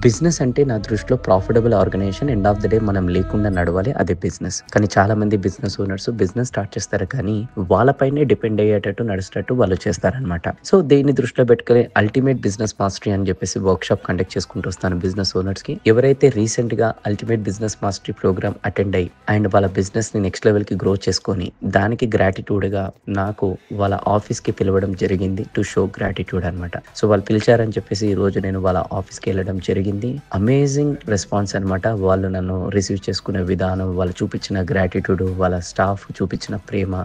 Business అంటే నా దృష్టిలో profitable organisation. End of the day మనం లేకుండా నడవాలి. అదే బిజినెస్. కానీ చాలామంది బిజినెస్ ఓనర్స్ బిజినెస్ స్టార్ట్ చేస్తారు కానీ వాళ్ళపైనే డిపెండ్ అయ్యేటట్టు నడిచేటట్టు వాళ్ళు చేస్తారనమాట. సో దీన్ని దృష్టిలో పెట్టుకొని అల్టిమేట్ బిజినెస్ మాస్టరీ అని చెప్పేసి వర్క్షాప్ కండక్ట్ చేసుకుంటూ వస్తాను బిజినెస్ ఓనర్స్కి. ఎవరైతే రీసెంట్గా ultimate business mastery programme attend అయ్యి అండ్ వాళ్ళ బిజినెస్ని నెక్స్ట్ లెవెల్కి గ్రో చేసుకొని దానికి గ్రాటిట్యూడ్గా నాకు వాళ్ళ ఆఫీస్కి పిలవడం జరిగింది. టు షో గ్రాటిట్యూడ్ అనమాట. సో వాళ్ళు పిలిచారని చెప్పేసి ఈ రోజు నేను వాళ్ళ ఆఫీస్కి వెళ్ళడం జరిగింది. అమేజింగ్ రెస్పాన్స్ అనమాట. వాళ్ళు నన్ను రిసీవ్ చేసుకునే విధానం, వాళ్ళు చూపించిన గ్రాటిట్యూడ్, వాళ్ళ స్టాఫ్ చూపించిన ప్రేమ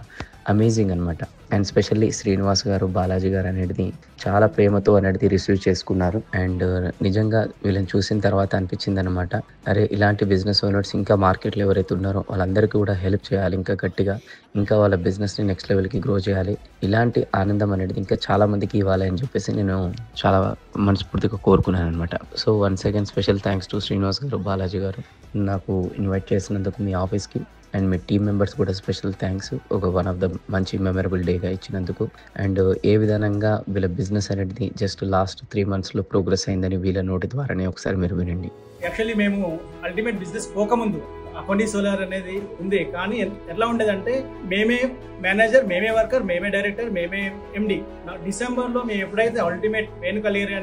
అమేజింగ్ అనమాట. అండ్ స్పెషల్లీ శ్రీనివాస్ గారు, బాలాజీ గారు అనేది చాలా ప్రేమతో అనేది రిసీవ్ చేసుకున్నారు. అండ్ నిజంగా వీళ్ళని చూసిన తర్వాత అనిపించింది అనమాట, అరే ఇలాంటి బిజినెస్ ఓనర్స్ ఇంకా మార్కెట్లో ఎవరైతే ఉన్నారో వాళ్ళందరికీ కూడా హెల్ప్ చేయాలి, ఇంకా గట్టిగా ఇంకా వాళ్ళ బిజినెస్ని నెక్స్ట్ లెవెల్కి గ్రో చేయాలి. ఇలాంటి ఆనందం అనేది ఇంకా చాలా మందికి ఇవ్వాలి అని చెప్పేసి నేను చాలా మనస్ఫూర్తిగా కోరుకున్నాను అనమాట. So once again special thanks to Srinivas గారు, బాలాజీ గారు నాకు ఇన్వైట్ చేసినందుకు మీ ఆఫీస్కి. అండ్ మీ టీమ్ మెంబర్స్ కూడా స్పెషల్ థ్యాంక్స్. ఒక వన్ ఆఫ్ ద మంచి మెమరబుల్ డేగా ఇచ్చినందుకు. అండ్ ఏ విధంగా వీళ్ళ బిజినెస్ అనేది జస్ట్ లాస్ట్ 3 monthsలో ప్రోగ్రెస్ అయిందని వీళ్ళ నోటి ద్వారానే ఒకసారి మీరు వినండి. యాక్చువల్లీ మేము అల్టిమేట్ బిజినెస్ పోకముందు అకొండి సోలార్ అనేది ఉంది. కానీ ఎట్లా ఉండేదంటే మేమే మేనేజర్, మేమే వర్కర్, మేమే డైరెక్టర్, మేమే ఎండి. డిసెంబర్లో మేము ఎప్పుడైతే అల్టిమేట్ వేణుకలేరి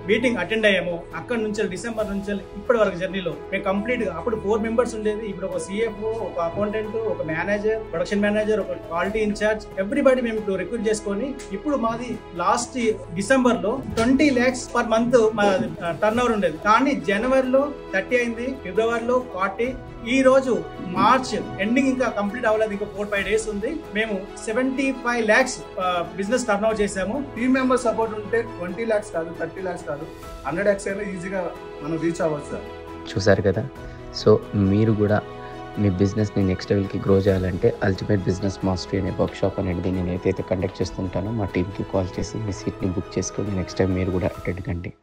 మీటింగ్ అటెండ్ అయ్యామో అక్కడ నుంచి డిసెంబర్ నుంచి ఇప్పటి వరకు జర్నీలో మేము కంప్లీట్గా అప్పుడు 4 members ఉండేది. ఇప్పుడు ఒక సిఎఫ్ఓ, ఒక అకౌంటెంట్, ఒక మేనేజర్, ప్రొడక్షన్ మేనేజర్, ఒక క్వాలిటీ ఇన్ఛార్జ్, ఎవ్రీబడి మేము ఇప్పుడు రిక్రూట్ చేసుకొని ఇప్పుడు మాది లాస్ట్ డిసెంబర్లో 20 lakhs per month మా టర్న్ ఓవర్ ఉండేది. కానీ జనవరిలో 30 అయింది, ఫిబ్రవరిలో 40, ఈ రోజు మార్చ్ ఎండింగ్ ఇంకా కంప్లీట్ అవ్వలేదు, ఇంకా 4-5 days ఉంది. మేము 75 lakhs బిజినెస్ టర్న్ ఓవర్ చేసాము. టీమ్ మెంబర్ సపోర్ట్ ఉంటే 20 lakhs కాదు, 30 lakhs కాదు, 100 lakhs అయినా ఈజీగా మనం రీచ్ అవ్వచ్చు సార్. చూసారు కదా. సో మీరు కూడా మీ బిజినెస్ని నెక్స్ట్ లెవెల్కి గ్రో చేయాలంటే అల్టిమేట్ బిజినెస్ మాస్టరీ అనే వర్క్షాప్ అనేది నేను ఏదైతే కండక్ట్ చేస్తుంటానో మా టీమ్కి కాల్ చేసి మీ సీట్ని బుక్ చేసుకొని నెక్స్ట్ టైం మీరు కూడా అటెండ్ కండి.